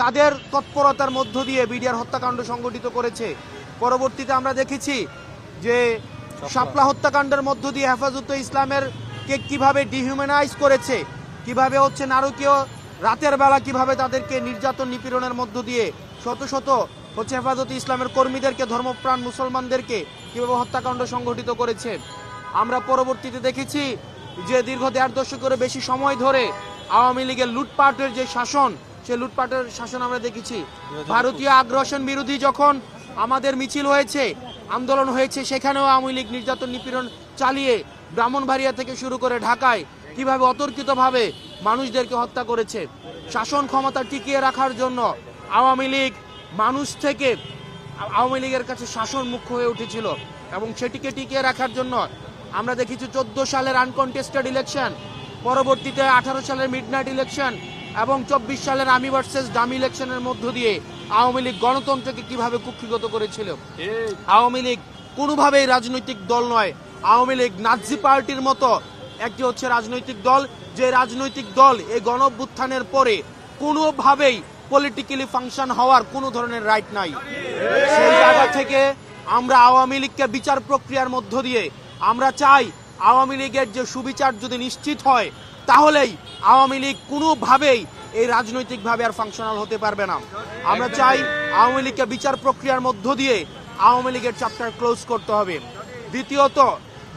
তাদের তৎপরতার মধ্য দিয়ে বিডিআর হত্যাকাণ্ড সংগঠিত করেছে। পরবর্তীতে আমরা দেখেছি যে শাপলা হত্যাকাণ্ডের মধ্য দিয়ে হেফাজতে ইসলামের কে কিভাবে ডিহিউম্যানাইজ করেছে, কিভাবে হচ্ছে নারকীয় রাতের বেলা কিভাবে তাদেরকে নির্যাতন নিপীড়নের মধ্য দিয়ে শত শত হচ্ছে হেফাজতে ইসলামের কর্মীদেরকে, ধর্মপ্রাণ মুসলমানদেরকে কিভাবে হত্যাকাণ্ড সংগঠিত করেছে। আমরা পরবর্তীতে দেখেছি যে দীর্ঘ 1.5 দশকের বেশি সময় ধরে আওয়ামী লীগের লুটপাটের যে শাসন, সেই লুটপাটের শাসন আমরা দেখেছি। ভারতীয় আগ্রাসন বিরোধী যখন আমাদের মিছিল হয়েছে, আন্দোলন হয়েছে, সেখানেও আওয়ামী লীগ নির্যাতন নিপীড়ন চালিয়ে ব্রাহ্মণবাড়িয়া থেকে শুরু করে ঢাকায় কিভাবে অতর্কিতভাবে মানুষদেরকে হত্যা করেছে। শাসন ক্ষমতা টিকিয়ে রাখার জন্য আওয়ামী লীগ মানুষ থেকে আওয়ামী লীগের কাছে শাসন মুখ্য হয়ে উঠেছিল এবং সেটিকে টিকিয়ে রাখার জন্য আমরা দেখেছি 14 সালের আনকনটেস্টেড ইলেকশন, পরবর্তীতে 18 সালের মিডনাইট ইলেকশন এবং 24 সালের আমি ভার্সেস ডামি ইলেকশনের মধ্য দিয়ে আওয়ামী লীগ গণতন্ত্রকে কিভাবে কুক্ষিগত করেছিল। আওয়ামী লীগ কোনোভাবেই রাজনৈতিক দল নয়। আওয়ামী লীগ নাৎসি পার্টির মতো একটি হচ্ছে রাজনৈতিক দল, যে রাজনৈতিক দল এই গণঅভ্যুত্থানের পরে কোনোভাবেই পলিটিক্যালি ফাংশন হওয়ার কোনো ধরনের রাইট নাই। সেই জায়গা থেকে আমরা আওয়ামী লীগকে বিচার প্রক্রিয়ার মধ্য দিয়ে আমরা চাই আওয়ামী লীগের যে সুবিচার যদি নিশ্চিত হয়, তাহলেই আওয়ামী লীগ কোনোভাবেই এই রাজনৈতিকভাবে আর ফাংশনাল হতে পারবে না। আমরা চাই আওয়ামী লীগকে বিচার প্রক্রিয়ার মধ্য দিয়ে আওয়ামী লীগের চ্যাপ্টার ক্লোজ করতে হবে। দ্বিতীয়ত,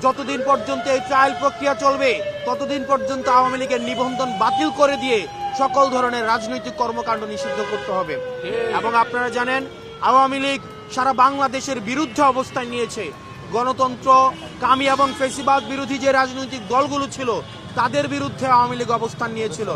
যতদিন পর্যন্ত এই ট্রায়াল প্রক্রিয়া চলবে ততদিন পর্যন্ত আওয়ামী লীগের নিবন্ধন বাতিল করে দিয়ে সকল ধরনের রাজনৈতিক কর্মকাণ্ড নিষিদ্ধ করতে হবে। এবং আপনারা জানেন আওয়ামী লীগ সারা বাংলাদেশের বিরুদ্ধে অবস্থান নিয়েছে। গণতন্ত্র কামি এবং ফেসিবাদ বিরোধী যে রাজনৈতিক দলগুলো ছিল তাদের বিরুদ্ধে আওয়ামী লীগ অবস্থান নিয়েছিল।